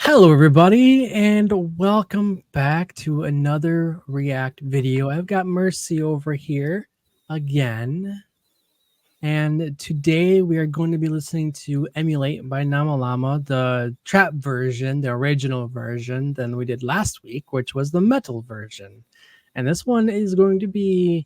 Hello, everybody, and welcome back to another React video. I've got Mercy over here again, and today we are going to be listening to Emulate by Namalama, the trap version, the original version, than we did last week, which was the metal version. And this one is going to be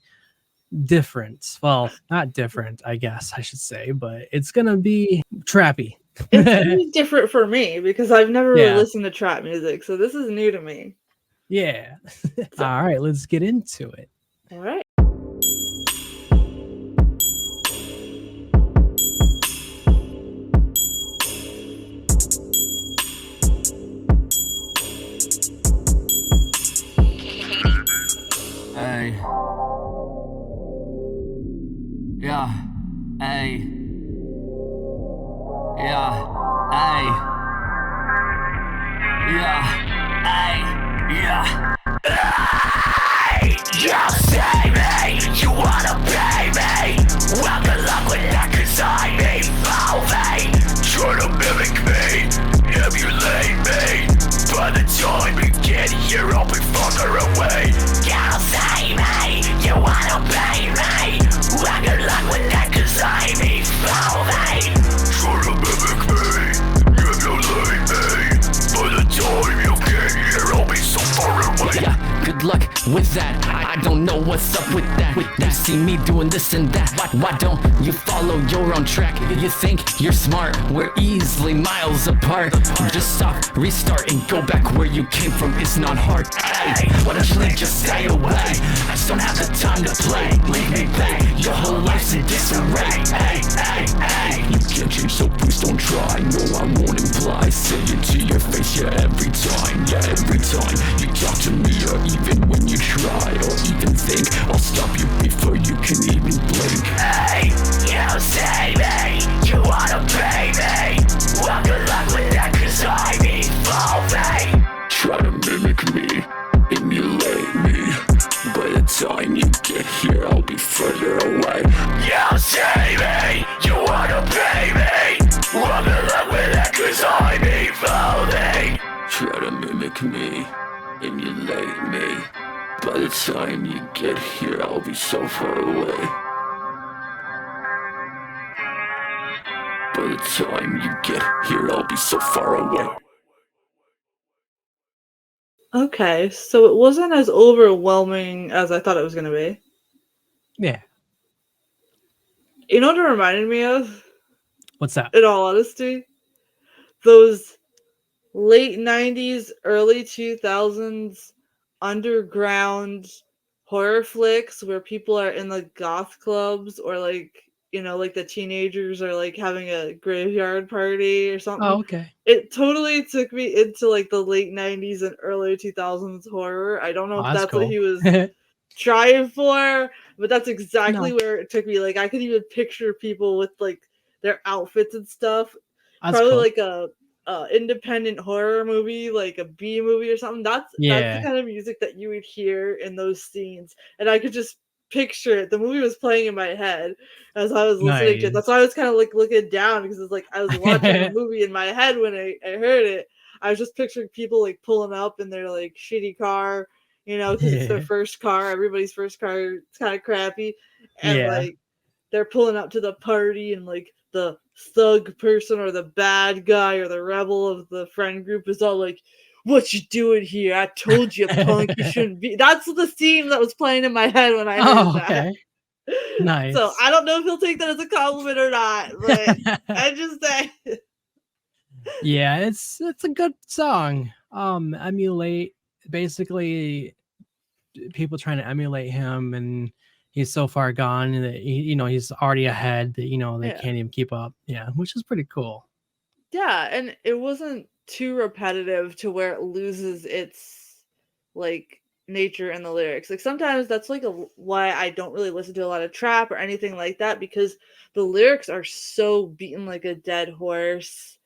different. Well, not different, I guess I should say, but it's going to be trappy. It's gonna be different for me because I've never really Yeah. listened to trap music, so this is new to me. Yeah. So, All right, let's get into it. all right. Hey. Yeah. Hey. Yeah. Hey. Yeah. Hey. Yeah. Hey. You say me, you wanna pay me. Well, good luck with that, cause I'm evolving. Try to mimic me, emulate me. By the time you get here, I'll be farther away. You say me, you wanna pay me. Well, good luck with that, cause I'm evolving. Try to mimic me, emulate me. By the time you get here, I'll be so far away. Yeah, good luck with that. I don't know what's up with that. You see me doing this and that. Why don't you follow your own track? You think you're smart, we're easily miles apart. Just stop, restart, and go back where you came from. It's not hard. Hey, why don't you just stay away? I just don't have the time to play. Leave me be, your whole life's in disarray. Hey, hey, hey. You can't change, so please don't try. No, I won't imply. Say it to your face, yeah, every time. Yeah, every time you talk to me, or even when you try, or even think, I'll stop you before you can even blink. Hey, you say me, you wanna pay me. Well, good luck with that, cause I'm evolving. Try to mimic me, emulate me. By the time you get here, I'll be further away. You say me, you wanna pay me. Well, good luck with that, cause I'm evolving. Try to mimic me, emulate me. By the time you get here, I'll be so far away. By the time you get here, I'll be so far away. Okay, so it wasn't as overwhelming as I thought it was gonna be. Yeah. You know what it reminded me of? What's that? In all honesty, those late '90s, early 2000s underground horror flicks where people are in like goth clubs or like like the teenagers are like having a graveyard party or something. Oh, okay. It totally took me into like the late '90s and early 2000s horror. I don't know Oh, if that's that's what cool. he was trying for, but that's exactly No, where it took me. Like I could even picture people with like their outfits and stuff. that's Probably cool. like a independent horror movie, like a B movie or something. That's the Yeah. kind of music that you would hear in those scenes, and I could just picture it. The movie was playing in my head as I was listening to it. That's Nice. why I was kind of like looking down because it's like I was watching the movie in my head when I heard it. I was just picturing people like pulling up in their like shitty car, because it's their Yeah. first car. Everybody's first car. It's kind of crappy, and Yeah. like they're pulling up to the party and like the thug person or the bad guy or the rebel of the friend group is all like, what you doing here? I told you, punk, you shouldn't be. That's the scene that was playing in my head when I heard Oh, that. okay. So Nice. I don't know if he'll take that as a compliment or not, but I just say Yeah, it's a good song. Emulate, basically people trying to emulate him, and he's so far gone that he's already ahead that they yeah. can't even keep up. Yeah, which is pretty cool. Yeah, and it wasn't too repetitive to where it loses its like nature in the lyrics. Like sometimes that's like why I don't really listen to a lot of trap or anything like that because the lyrics are so beaten like a dead horse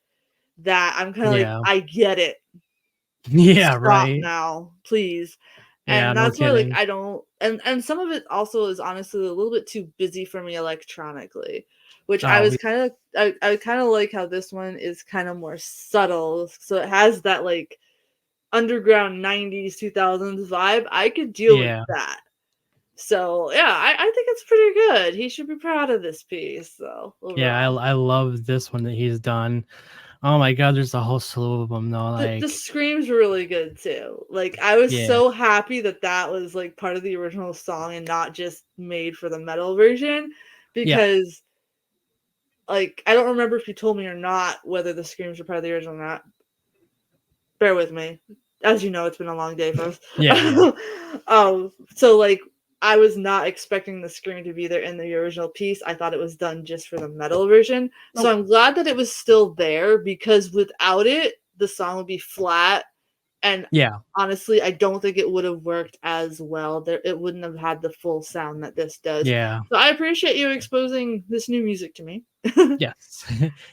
that I'm kind of like Yeah. I get it. Yeah, Stop right. now, please. Yeah, And no that's why like kidding. I don't and some of it also is honestly a little bit too busy for me electronically. which I was kind of I kind of like how this one is kind of more subtle, so it has that like underground 90s 2000s vibe. I could deal with that. So yeah, I think it's pretty good. He should be proud of this piece. So overall. Yeah, I love this one that he's done. Oh my god, there's a whole slew of them though. Like the screams were really good too. Like I was so happy that that was like part of the original song and not just made for the metal version, because like I don't remember if you told me or not whether the screams were part of the original or not. Bear with me. As you know, it's been a long day for us. Yeah. So like I was not expecting the scream to be there in the original piece. I thought it was done just for the metal version. Nope. So I'm glad that it was still there, because without it, the song would be flat. And honestly, I don't think it would have worked as well. It wouldn't have had the full sound that this does. Yeah. So I appreciate you exposing this new music to me. Yes.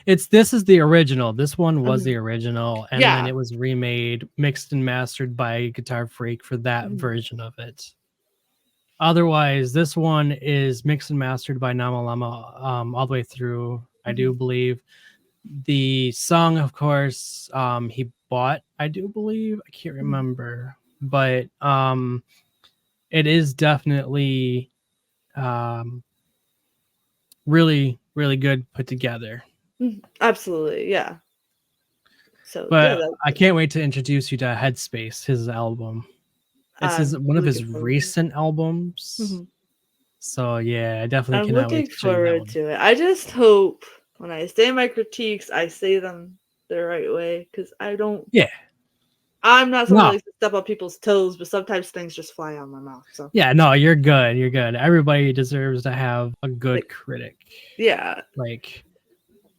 This is the original. This one was the original, and then it was remade, mixed and mastered by Guitar Freak for that version of it. Otherwise, this one is mixed and mastered by Nama Lama all the way through, I do believe. The song, of course, he bought, I do believe. I can't remember. But it is definitely really, really good put together. Absolutely, yeah. So, but I can't wait to introduce you to Headspace, his album. It's one of his recent albums. So yeah, I definitely cannot wait to show you that one. I'm looking forward to it. I just hope when I say my critiques, I say them the right way, because I don't. Yeah. I'm not someone that likes to step on people's toes, but sometimes things just fly out of my mouth. So yeah, no, you're good. You're good. Everybody deserves to have a good critic. Yeah. Like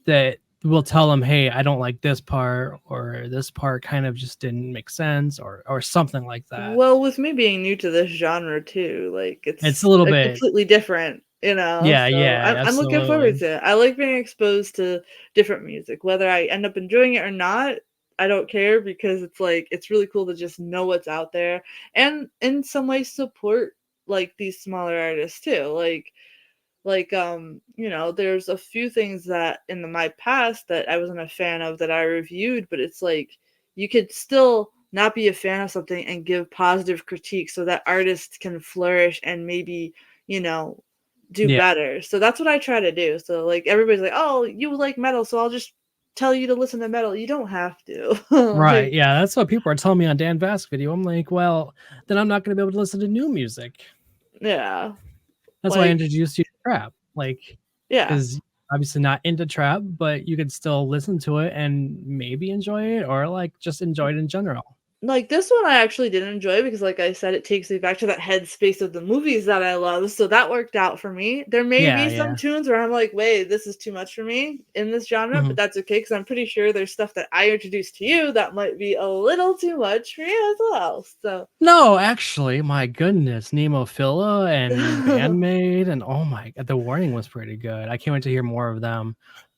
that will tell them, hey, I don't like this part, or this part kind of just didn't make sense, or something like that. Well, with me being new to this genre too, like it's a little bit completely different, you know. Yeah, so yeah. I'm looking forward to it. I like being exposed to different music, whether I end up enjoying it or not. I don't care, because it's like it's really cool to just know what's out there, and in some ways support like these smaller artists too. Like you know, there's a few things that in my past that I wasn't a fan of that I reviewed, but it's like you could still not be a fan of something and give positive critique so that artists can flourish and maybe, you know, do better. So that's what I try to do. So like everybody's like, oh, you like metal, so I'll just tell you to listen to metal. You don't have to. Right. Yeah, that's what people are telling me on Dan Vask's video. I'm like, well, then I'm not going to be able to listen to new music. Yeah. That's why I introduced you to trap. Like, yeah, because obviously not into trap, but you could still listen to it and maybe enjoy it, or like just enjoy it in general. Like this one I actually did enjoy, because like I said, it takes me back to that headspace of the movies that I love, so that worked out for me. There may be some tunes where I'm like, wait, this is too much for me in this genre, but that's okay, because I'm pretty sure there's stuff that I introduced to you that might be a little too much for you as well. So no, actually, my goodness, Nemophila and Bandmade, and oh my god, the Warning was pretty good. I can't wait to hear more of them.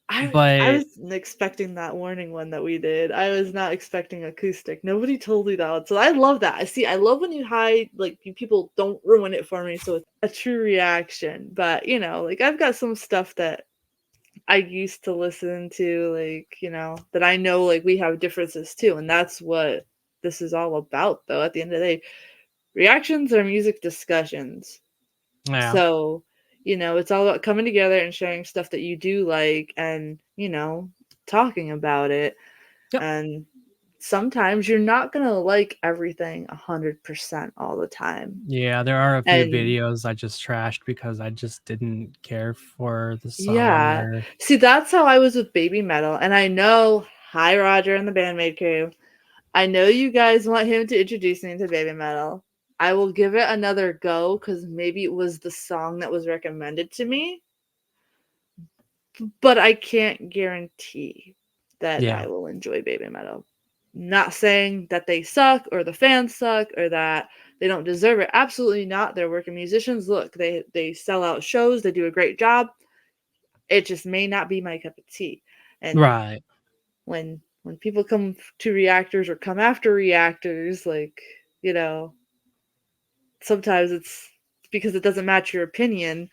I wasn't expecting that Warning one that we did. I was not expecting acoustic. Nobody told me that. So I love that. I love when you hide, like, people don't ruin it for me. So it's a true reaction. But, you know, like, I've got some stuff that I used to listen to, like, you know, that I know, like, we have differences too. And that's what this is all about, though. At the end of the day, reactions are music discussions. Yeah. So, you know, it's all about coming together and sharing stuff that you do like, and, you know, talking about it. And sometimes you're not going to like everything 100% all the time. Yeah, there are a few videos I just trashed because I just didn't care for the song. Yeah. See, that's how I was with Baby Metal. And I know, hi, Roger and the Bandmade crew. I know you guys want him to introduce me to Baby Metal. I will give it another go, because maybe it was the song that was recommended to me. But I can't guarantee that I will enjoy Baby Metal. Not saying that they suck, or the fans suck, or that they don't deserve it. Absolutely not. They're working musicians. Look, they sell out shows. They do a great job. It just may not be my cup of tea. And when people come to reactors or come after reactors, like, you know, sometimes it's because it doesn't match your opinion,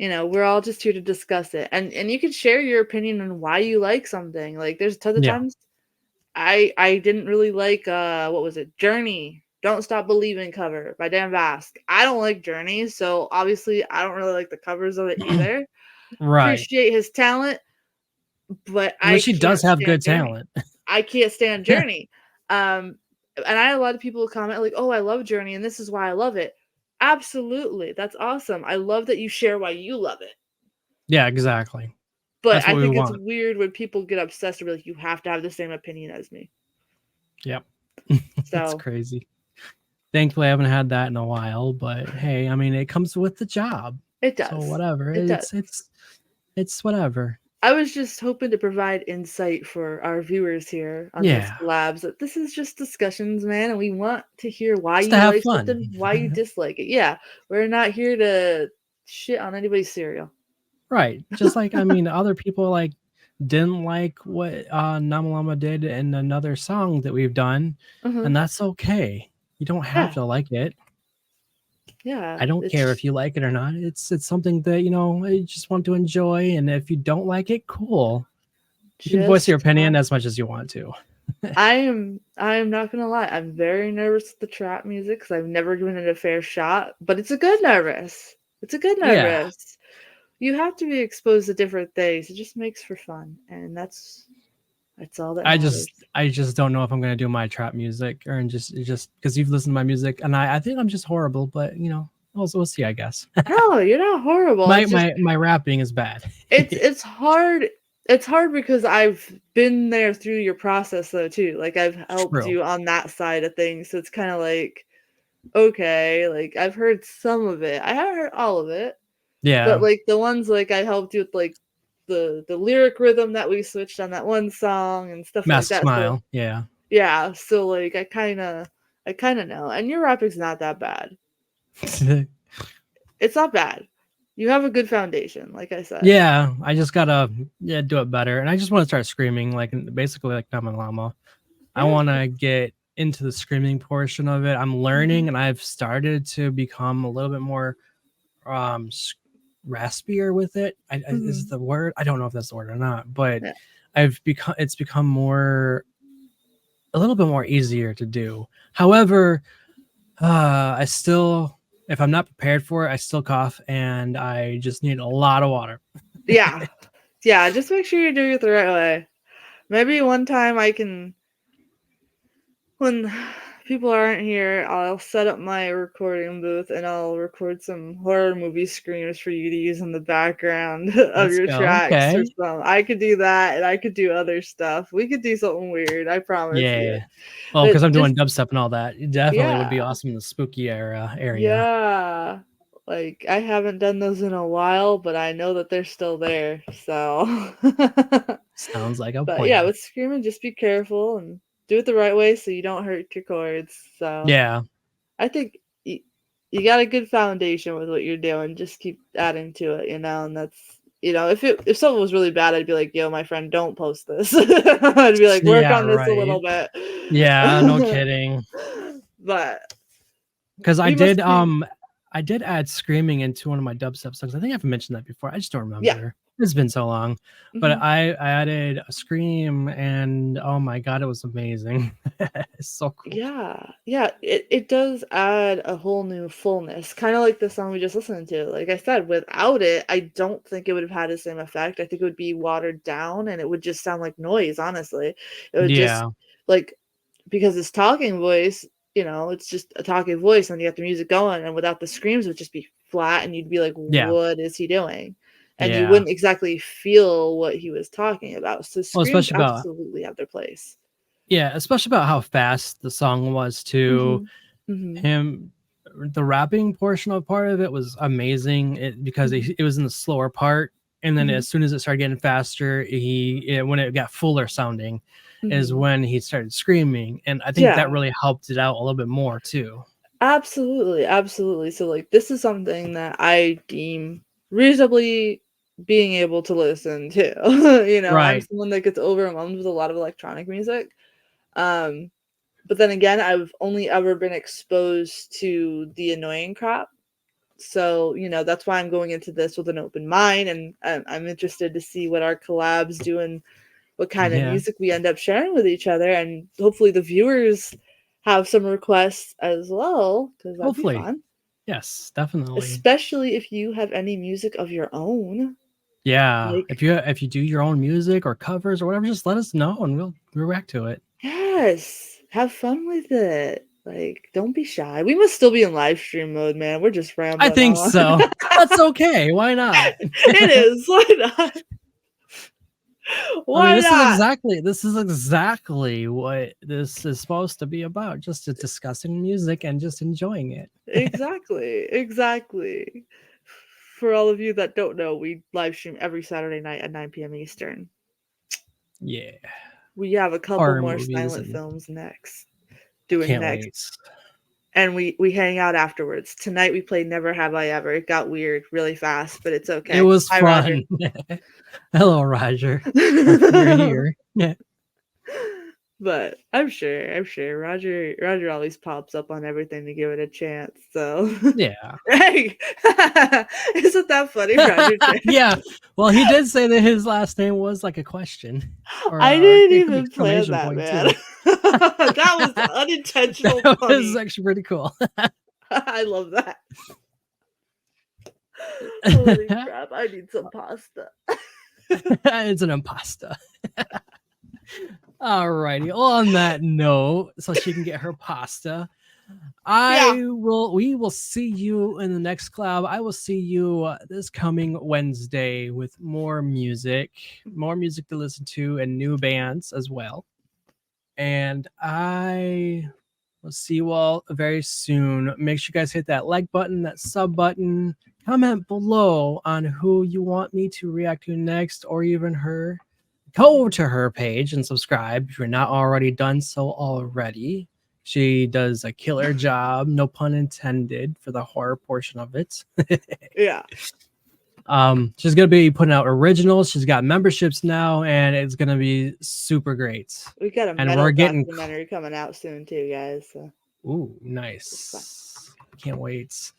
we're all just here to discuss it. And you can share your opinion on why you like something. Like there's tons of Yeah. times I didn't really like what was it? Journey. Don't Stop Believing cover by Dan Vasc. I don't like Journey, so obviously I don't really like the covers of it either. Right. Appreciate his talent, but I Which he does can't have stand good Journey. talent. I can't stand Journey. And I had a lot of people comment like, "Oh, I love Journey and this is why I love it." Absolutely. That's awesome. I love that you share why you love it. Yeah, exactly. But That's I what we think it's want. weird when people get obsessed and be like, "You have to have the same opinion as me." Yep. It's So crazy. Thankfully, I haven't had that in a while, but hey, I mean, it comes with the job. it So does. whatever. It does. It's whatever. I was just hoping to provide insight for our viewers here on this Yeah. collabs. That this is just discussions, man, and we want to hear why Just to you have like fun. something, why you dislike it. Yeah, we're not here to shit on anybody's cereal. Right. Just like, I mean, other people like didn't like what Namalama did in another song that we've done, Uh-huh. and that's okay. You don't have Yeah. to like it. Yeah, I don't care if you like it or not. It's something that, you just want to enjoy, and if you don't like it, cool. You can voice your opinion as much as you want to. I am not gonna lie. I'm very nervous with the trap music because I've never given it a fair shot, but it's a good nervous. It's a good Yeah. nervous. You have to be exposed to different things. It just makes for fun, and that's all that matters. I just don't know if I'm gonna do my trap music or just because you've listened to my music, and I think I'm just horrible, but we'll see, I guess. No, you're not horrible. my rapping is bad. It's hard. It's hard because I've been there through your process though too. Like I've helped True. you on that side of things. So it's kind of like, okay, like I've heard some of it. I haven't heard all of it. Yeah. But like the ones like I helped you with like the lyric rhythm that we switched on that one song and stuff Mask like that. Smile. So, Yeah. yeah. So like I kinda know. And your rapping's not that bad. It's not bad. You have a good foundation, like I said. Yeah, I just gotta do it better, and I just want to start screaming like basically like Nama Llama. I want to get into the screaming portion of it. I'm learning, and I've started to become a little bit more raspier with it. Is the word? I don't know if that's the word or not, but it's become a little bit more easier to do. However, I still, if I'm not prepared for it, I still cough, and I just need a lot of water. Yeah. Yeah, just make sure you're doing it the right way. Maybe one time when people aren't here, I'll set up my recording booth and I'll record some horror movie screams for you to use in the background of your tracks or something. I could do that, and I could do other stuff. We could do something weird, I promise you. Well, because I'm doing dubstep and all that, it definitely would be Yeah. awesome in the spooky area. Yeah. Like I haven't done those in a while, but I know that they're still there. So Sounds like a But plan. yeah, with screaming, just be careful and do it the right way so you don't hurt your chords. So yeah, I think you got a good foundation with what you're doing. Just keep adding to it, and that's if something was really bad, I'd be like, yo, my friend, don't post this. I'd be like, work on this a little bit. Yeah, no kidding. But because I did add screaming into one of my dubstep songs. I think I've mentioned that before. I just don't remember. Yeah. It's been so long. But I added a scream, and oh my god, it was amazing. It's so cool. Yeah, it does add a whole new fullness, kind of like the song we just listened to. Like I said, without it, I don't think it would have had the same effect. I think it would be watered down, and it would just sound like noise. Honestly, it would just like, because it's talking voice. It's just a talking voice, and you got the music going, and without the screams, it would just be flat, and you'd be like, "What is he doing?" And you wouldn't exactly feel what he was talking about. So screams absolutely have their place. Yeah, especially about how fast the song was too. Him, the rapping portion of part of it was amazing because it was in the slower part, and then as soon as it started getting faster, when it got fuller sounding, is when he started screaming, and I think that really helped it out a little bit more too. Absolutely. So like this is something that I deem reasonably being able to listen to. I'm someone that gets overwhelmed with a lot of electronic music. But then again, I've only ever been exposed to the annoying crap. So, you know, that's why I'm going into this with an open mind, and I'm interested to see what our collabs do and what kind of music we end up sharing with each other. And hopefully the viewers have some requests as well, because that'd be fun. Yes, definitely. Especially if you have any music of your own. Yeah. Like, if you do your own music or covers or whatever, just let us know and we'll react to it. yes, have fun with it. Like, don't be shy. We must still be in live stream mode, man. We're just rambling. I think on. so. That's okay. Why not? It is. Why not? Why this not? This is exactly what this is supposed to be about. Just discussing music and just enjoying it. Exactly. For all of you that don't know, we live stream every Saturday night at 9 p.m. Eastern. Yeah. We have a couple Horror more movies silent and films next. can't wait. And we hang out afterwards. Tonight we played Never Have I Ever. It got weird really fast, but it's okay. It was Hi, fun. Hello, Roger. You're here. Yeah. But I'm sure Roger always pops up on everything to give it a chance. So Yeah. hey, isn't that funny, Roger? Yeah. Well, he did say that his last name was like a question. I didn't even plan that, man. That was unintentional. That funny. was actually pretty cool. I love that. Holy crap! I need some pasta. It's an impasta. Alrighty. Well, on that note, so she can get her pasta. We will see you in the next club. I will see you this coming Wednesday with more music to listen to, and new bands as well. And I will see you all very soon. Make sure you guys hit that like button, that sub button. Comment below on who you want me to react to next, or even her. Go to her page and subscribe if you're not already done so already. She does a killer job, no pun intended, for the horror portion of it. Yeah. She's gonna be putting out originals. She's got memberships now, and it's gonna be super great. We got a metal documentary coming out soon too, guys. So. Ooh, nice. Can't wait.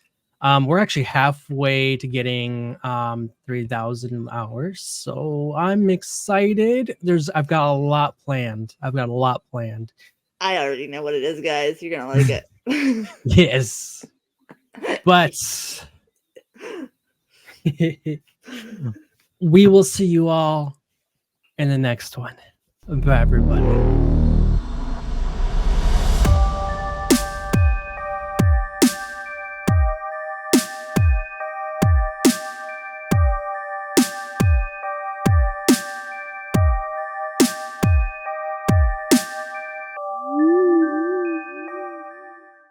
We're actually halfway to getting 3,000 hours, so I'm excited. I've got a lot planned. I already know what it is, guys. You're gonna like it. Yes. But we will see you all in the next one. Bye, everybody.